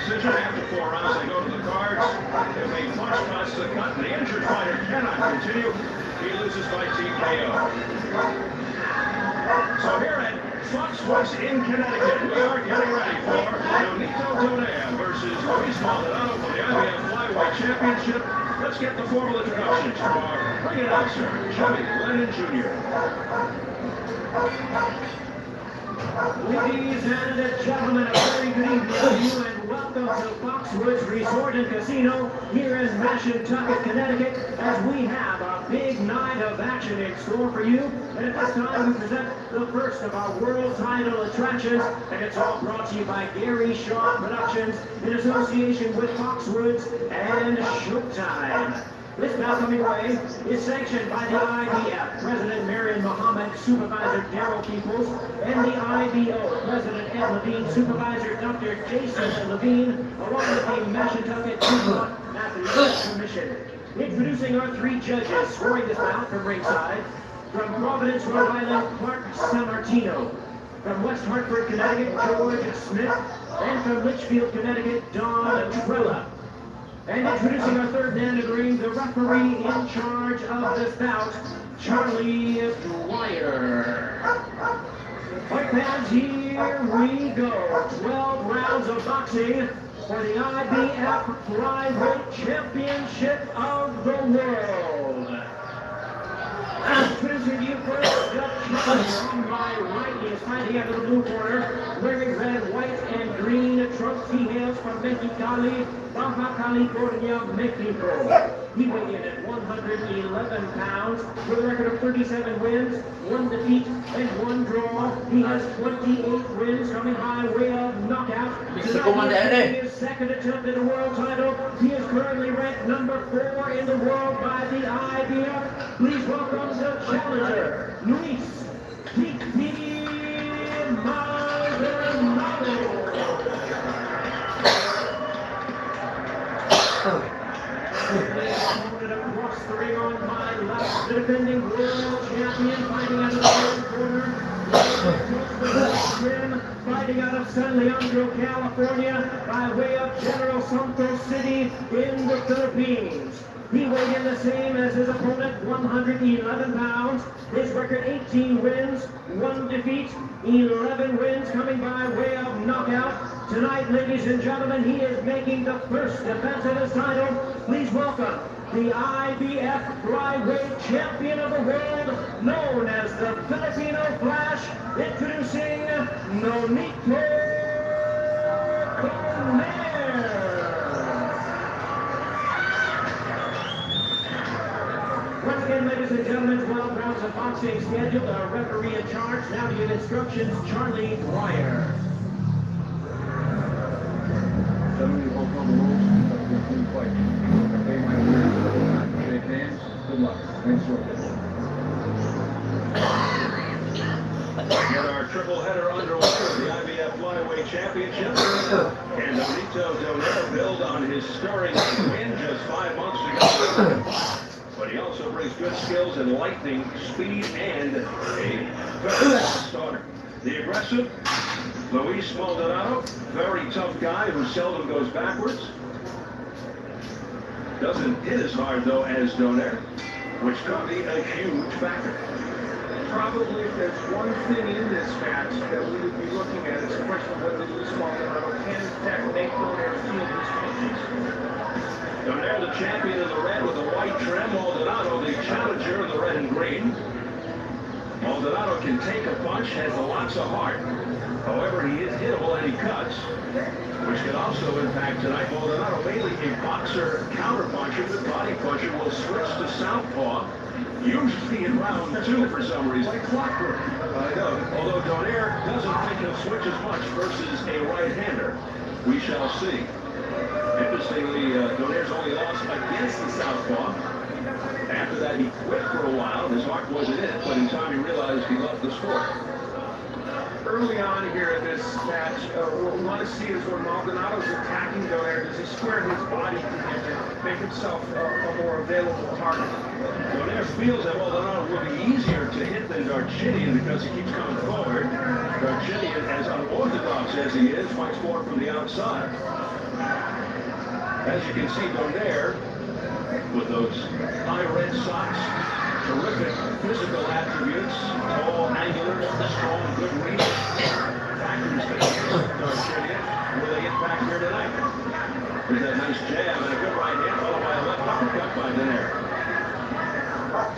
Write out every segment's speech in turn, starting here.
decision. After 4 rounds, they go to the cards. If a punch cuts the cut, the injured fighter cannot continue. He loses by TKO. So here at Foxwoods in Connecticut, we are getting ready for Donaire versus Maldonado for the IBF Flyweight Championship. Let's get the formal introductions from our ring announcer, Jimmy Lennon Jr. Ladies and gentlemen, a very good evening to you and welcome to Foxwoods Resort and Casino here in Matanda, Connecticut, as we have a big night of action in store for you. And at this time, we present the first of our world title attractions, and it's all brought to you by Gary Shaw Productions in association with Foxwoods and Showtime. This bout coming away is sanctioned by the IBF, President Marion Muhammad, Supervisor Darrell Peoples, and the IBO, President Ed Levine, Supervisor Dr. Jason Levine, along with the Matanda Athletic Commission. Introducing our 3 judges scoring this bout from ringside, from Providence, Rhode Island, Clark Sammartino, from West Hartford, Connecticut, George Smith, and from Litchfield, Connecticut, Don Trella. And introducing our 3rd man in the ring, the referee in charge of this bout, Charlie Dwyer. Fight fans, here we go. 12 rounds of boxing for the IBF Flyweight Championship of the World. Introducing you first, the challenger on my right. He is fighting out of the blue corner, wearing red, white, and green trunk. He hails from Mexicali, Baja California, Mexico. He weighed in at 111 pounds with a record of 37 wins, 1 defeat, and 1 draw. He has 28 wins coming by way of knockout. Tonight, his 2nd attempt at a world title. He is currently ranked number 4 in the world by the IBF. Please welcome the challenger, Luis Maldonado. Across the ring on my left, the defending world champion, fighting out of the third corner. Fighting out of San Leandro, California, by way of General Santos City in the Philippines. He weighed in the same as his opponent, 111 pounds. His record, 18 wins, 1 defeat, 11 wins coming by way of knockout. Tonight, ladies and gentlemen, he is making the first defense of his title. Please welcome the IBF Flyweight Champion of the World, known as the Filipino Flash, introducing Nonito Donaire. Once again, ladies and gentlemen, 12 rounds of boxing scheduled. Our referee in charge now to give instructions, Charlie Dwyer. Gentlemen, hold on the rules. That's a clean fight. Okay, my friends. Shake hands. Good luck. Thanks for Get our triple header underway with the IBF Flyweight Championship. And Donaire built on his stirring win just 5 months ago. But he also brings good skills in lightning, speed, and a very fast starter. The aggressive Luis Maldonado, very tough guy who seldom goes backwards. Doesn't hit as hard, though, as Donaire, which could be a huge factor. Probably if there's one thing in this match that we would be looking at, is a question of whether Luis Maldonado can in fact make Donaire feel these punches. Donaire, the champion in the red with the white trim. Maldonado, the challenger in the red and green. Maldonado can take a punch, has lots of heart. However, he is hittable and he cuts, which can also impact tonight. Maldonado, mainly a boxer counterpuncher, the body puncher, will switch to southpaw, usually in round 2 for some reason. Like clockwork. I know. Although Donaire doesn't think he'll switch as much versus a right-hander. We shall see. Interestingly, Donaire's only lost against the southpaw. After that, he quit for a while. His heart wasn't in it, but in time he realized he loved the sport. Early on here in this match, what we want to see is when Maldonado's attacking Donaire, does he square his body to him and make himself a more available target? Donaire feels that Maldonado will be easier to hit than Darchinian because he keeps coming forward. Darchinian, as unorthodox as he is, fights more from the outside. As you can see, Donaire, with those high red socks, terrific physical attributes, tall, angular, strong, good reach, factors that Darchinian. Will they get back here tonight? There's that nice jab and a good right hand, followed by a left uppercut by Donaire.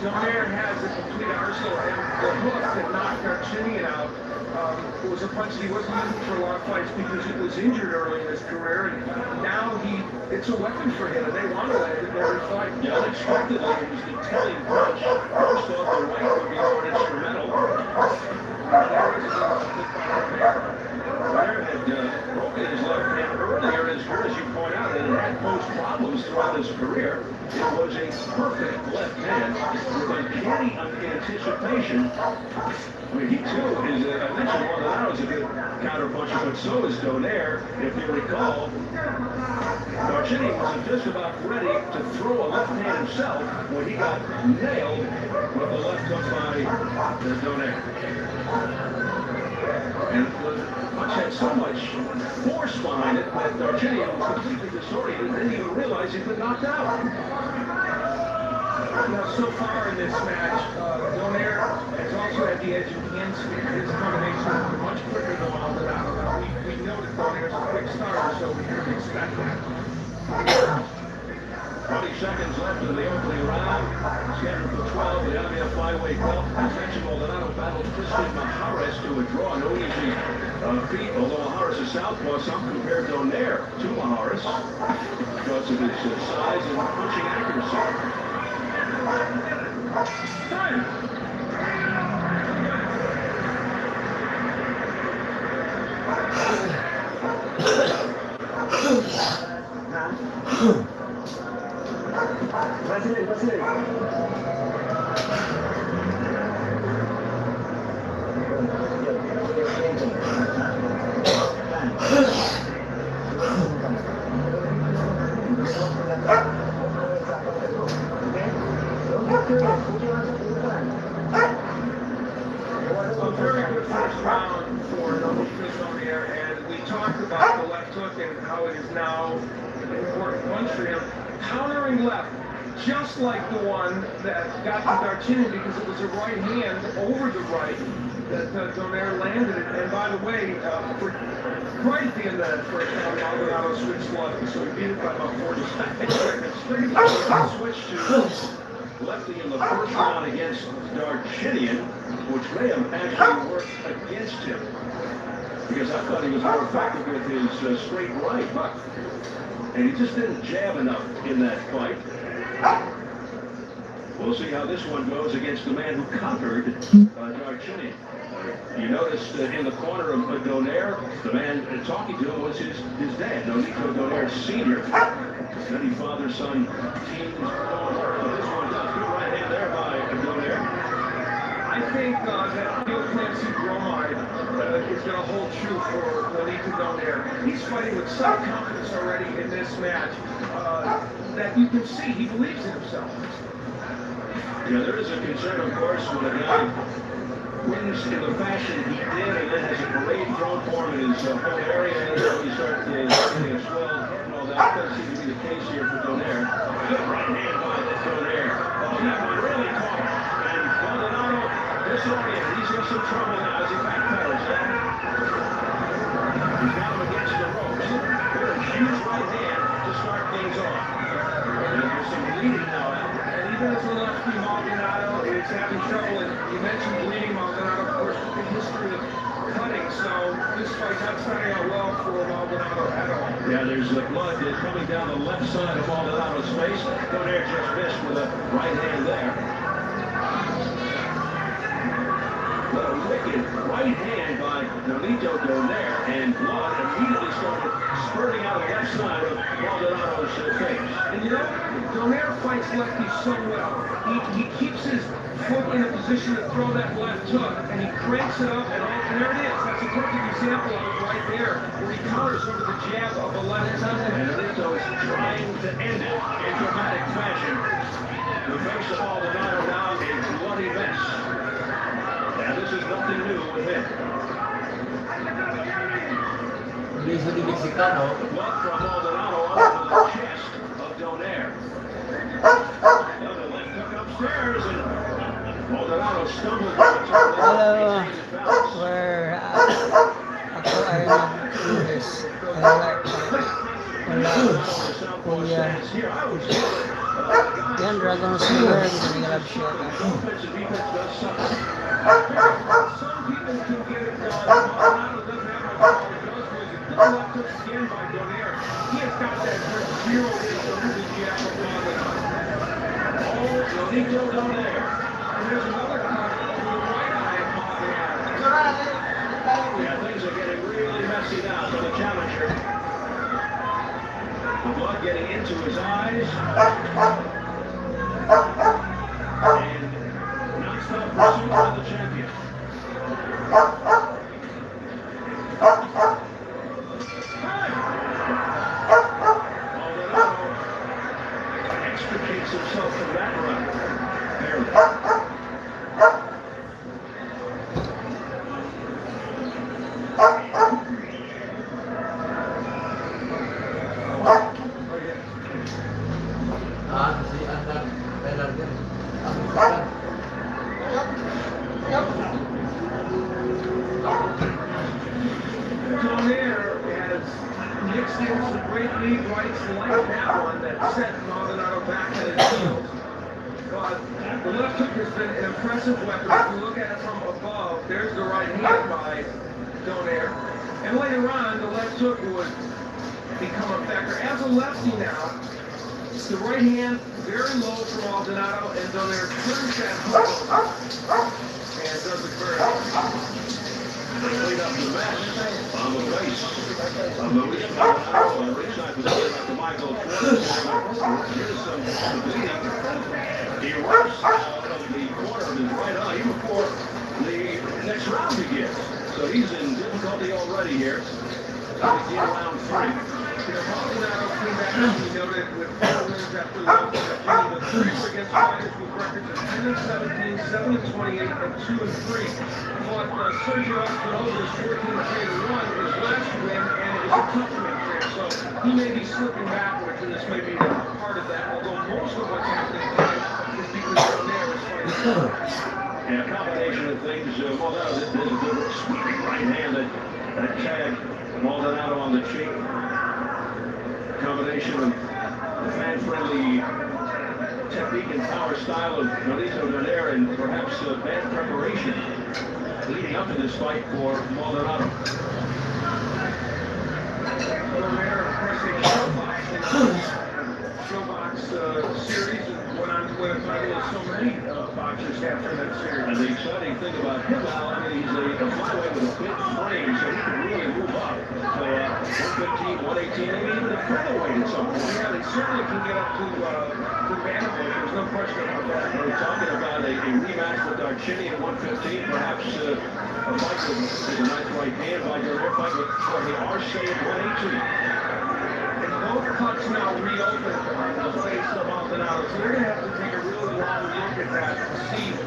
Donaire has a complete arsenal, and the hook that knocked Darchinian out was a punch that he wasn't using for a lot of fights because he was injured early in his career, and now it's a weapon for him, and they want to land it in every fight. Yeah, unexpectedly, it was the telling punch. First off, the right would be more instrumental. Donaire had broken his left hand earlier in his career, as you point out, and had posed problems throughout his career. It was a perfect left hand with uncanny anticipation. I mean, he too is, I mentioned Maldonado's a good counterpuncher, but so is Donaire. If you recall, Darchinian was just about ready to throw a left hand himself when he got nailed with the left hook by Donaire. And the punch had so much force behind it that Darchinian was completely disoriented and didn't even realize he'd been knocked out. Now, so far in this match, Donaire has also had the edge of hand speed. His combination is much quicker than Maldonado. Now, we know that Donaire's a quick starter, so we can expect that. 20 seconds left in the opening round. Scheduled for 12, the IBF flyweight belt. As mentioned, Maldonado battled Christian Mahares to a draw. No easy feat, although Mahares is southpaw. Some compare Donaire to Mahares because of his size and punching accuracy. Time! President. A very good first round for Donaire, and we talked about the left hook and how it is now an important punch for him. Countering left, just like the one that got to Darchinian because it was a right hand over the right that Donaire landed. And by the way, right at the end of that first round, Maldonado switched left, so he beat it by about 40 seconds. Switch to lefty in the first round against Darchinian, which may have actually worked against him. Because I thought he was more effective with his straight right hook. And he just didn't jab enough in that fight. We'll see how this one goes against the man who conquered Darchinian. You noticed in the corner of Donaire, the man talking to him was his dad, Nonito Donaire Sr. Many father-son teams. This one does. Good right hand there by Donaire. I think that neoclampsy bromide is going to hold true for Nonito Donaire. He's fighting with some confidence already in this match that you can see he believes in himself. Yeah, there is a concern, of course, when a guy wins in the fashion he did and then has a parade thrown for him in his home area and you start getting a swell head and all that. That doesn't seem to be the case here for Donaire. Good right hand by Donaire. Oh, that one really caught him. And Maldonado disoriented. He's in some trouble now as he backpedals. He's got him against the ropes. There's a huge right hand to start things off. And there's some bleeding now out. And even as a lefty, Maldonado is having trouble. And you mentioned bleeding. Maldonado, of course, with a history of cutting. So this fight's not starting out well for Maldonado at all. Yeah, there's blood coming down the left side of Maldonado's face. Donaire just missed with a right hand there. What a wicked right hand by Nonito Donaire, and blood immediately started spurting out of the left side of Maldonado's face. And you know, Donaire fights lefties so well. He keeps his foot in a position to throw that left hook, and he cranks it up, and there it is. That's a perfect example of it right there, where he counters over the jab of the left hand. And Nonito is trying to end it in dramatic fashion. The face of Maldonado now a bloody mess. And this is nothing new with him. Hindi sa Mexicano. Blood from Maldonado all over the chest. stumbled once on the Hello. maintained his balance. Where ako ay nag-iris. Wala. Maldonado on the southpaw Kuya. stance here. I would say that Yan, Dragon Silver. Hindi ko nag-love siya. offense and defense does something. Some people can get it done. Maldonado doesn't have much power. He does was a good left hook again by Donaire. He has got that zero into the jab of Maldonado. Oh, Nico Donaire. And there's another cut over the right eye of Maldonado. Yeah, things are getting really messy now for the challenger. The blood getting into his eyes. And non-stop pursuit by the champion. Maldonado extricates himself from that run. Barely. Donaire has mixed in some great lead rights like that one that sent Maldonado back at his heels. But the left hook has been an impressive weapon. If you look at it from above, there's the right hand by Donaire. And later on, the left hook would become a factor. As a lefty now, the right hand very low for Maldonado, and Donaire turns that hook over and does it very well. They clean up the mess on the face of Luis Maldonado. And ringside position after Michael Flores. Here's some bleeding. He erupts out of the corner of his right eye even before the next round begins. So he's in difficulty already here. So we begin round 3. Maldonado came back, as we noted, with 4 wins after the loss to Virginia. The 3 were against fighters with records of 10-17, 7-28, and 2-3. But Sergio Espinosa's 14-1 his last win, and it was a tough win for him. So he may be slipping backwards, and this may be part of that. Although most of what's happening tonight is because Donaire is fighting. Yeah, a combination of things. Maldonado, there's a good sweeping right hand that tagged Maldonado on the cheek. Combination of fan-friendly technique and power style of Nolito Donaire and perhaps bad preparation leading up to this fight for Maldonado. Donaire pressing showbox series and went on to win a title as so many boxers have for that series. And the exciting thing about him, Al, I mean, he's a flyweight with a big frame, so he can really move up. So 115, 118, maybe even a featherweight at some point. Yeah, they certainly can get up to bantamweight. There's no question about that. We're talking about a rematch with Darchini at 115, perhaps a fight with a nice right hand by Donaire, fight with the Arce at 118. And both cuts now reopened on the face of Maldonado. So they're going to have to take a really long look at that to see if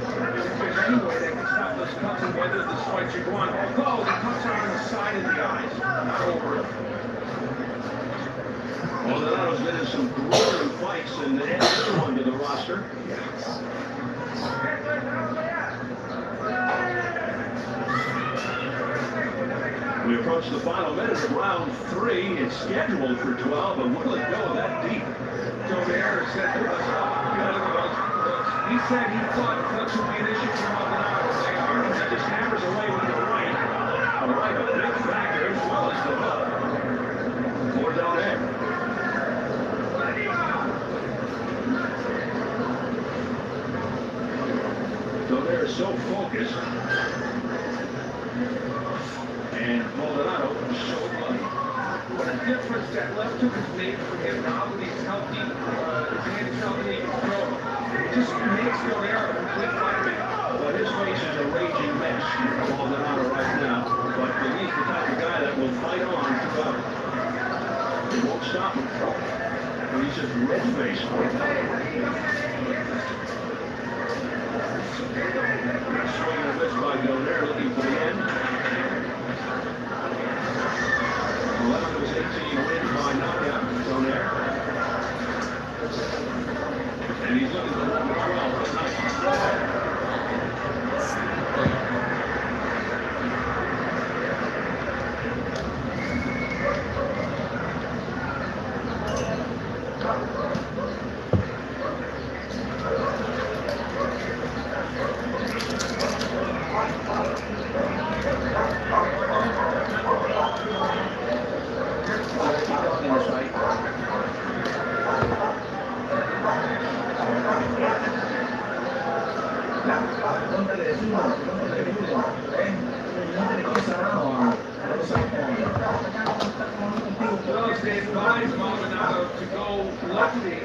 there's any way they can stop those cuts and whether this fight should go on. Although the cuts are on the side of the eyes, not over it. Maldonado's been in some grueling fights and adds this one to the roster. We approach the final minute of round 3. It's scheduled for 12, but will it go that deep? Donaire said to us, he said he thought cuts would be an issue for Maldonado. They are. He just hammers away with the right. The right, a big factor, as well as the hook. For Donaire. Donaire is so focused. And Maldonado is so bloody. What a difference that left hook has made for him now that he's healthy, his hand is healthy, he can throw. It just makes Donaire a complete fighter. But his face is a raging mess, Maldonado right now. But he's the type of guy that will fight on throughout. It won't stop him. He's just red-faced. Swing and a miss by Donaire, looking for the end. 11 of his 18 wins by knockout, Donaire. And he's looking for number 12 tonight. is Maldonado to go lefty.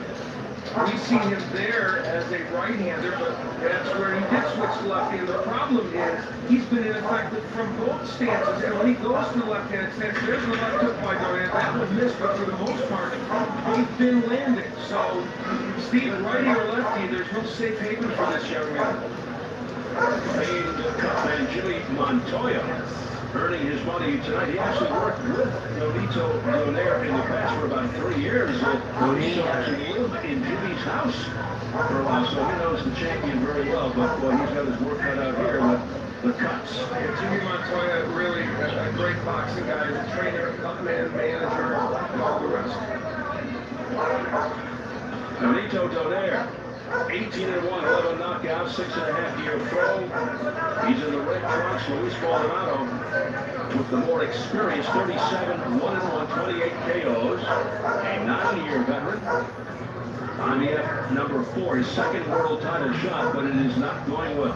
We see him there as a right-hander, but that's where he did switch to lefty. And the problem is he's been ineffective from both stances. And when he goes to the left-handed stance, there's the left hook by Donaire. That was missed, but for the most part, they've been landing. So, Steve, righty or lefty, there's no safe haven for this young man. Paying the cup and Jimmy Montoya earning his money tonight. He actually worked with Donaire in the past for about 3 years. Donito actually lived in Jimmy's house for a while, so he knows the champion very well. But boy, he's got his work cut out here with the cuts. Yeah, Jimmy Montoya, really a great boxing guy, a trainer, cutman, manager, and all the rest. Donaire, 18-1, 11 knockouts, 6.5-year pro. He's in the red trunks. Luis Maldonado with the more experienced 37, 1-1, 28 KOs. A 9-year veteran. IBF number 4, his second world title shot, but it is not going well.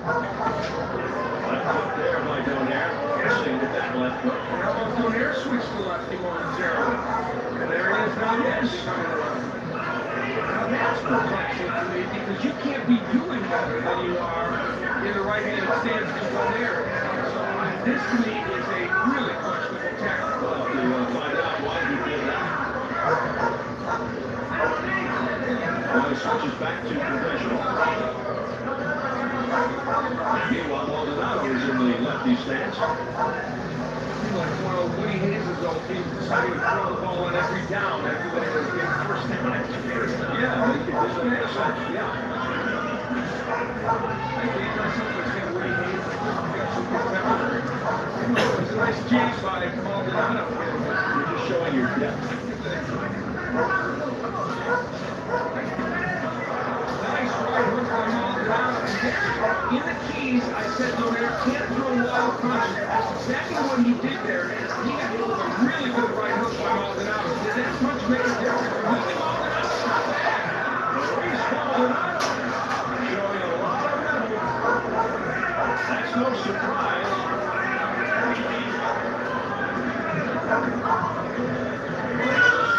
Left hook there by Donaire. Guessing with that left hook. How about Donaire switched to lefty momentarily? And there it is now, yes. Now that's perplexing to me because you can't be doing better than you are in the right-handed stance to Donaire. So this to me is a really questionable tactic. We'll have to find out why he did that. Well, he switches back to conventional. Meanwhile, Maldonado is in the lefty stance. Like one of Woody Hayes' old teams deciding to throw the ball on every down after they were getting first down after first down. Yeah, it doesn't make sense. Yeah. I think that's something that Woody Hayes got some good memory. It was a nice chance by Maldonado. You're just showing your depth. Nice right hook by Maldonado. In the keys, I said Donaire can't throw wild punches. That's exactly what he did there. He got hit with a really good right hook by Maldonado. Did that much make a difference? Maldonado's not bad. Luis Maldonado showing a lot of metal. That's no surprise.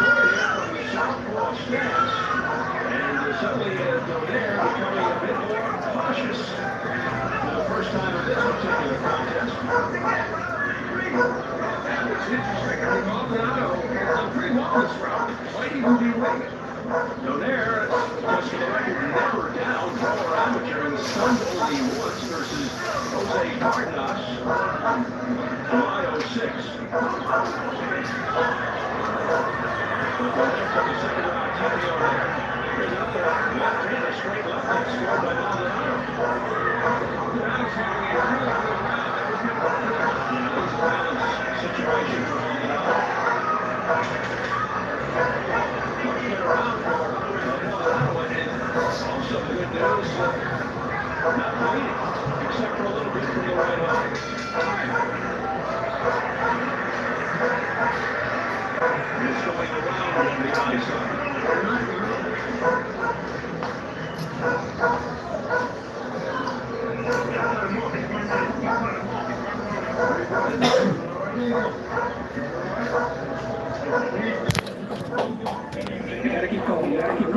From the southpaw stance. And suddenly Donaire becoming a bit more cautious. For the first time in this particular contest. That was interesting. I mean, Maldonado has done pretty well this round. Might even be winning. Donaire, just for the record, never down pro or amateur in the Sun Only Woods versus Jose Cardenas, July 06. But Donaire took the second round, TKO there. Here's another left-handed straight left hook scored by Maldonado. Maldonado's having a really good round. That was never good. Yeah, it's a balanced situation for Maldonado. Much better round for Maldonado, and also the good news, not bleeding, except for a little bit from the right eye. It's going around on the eye side. You gotta keep going. You gotta keep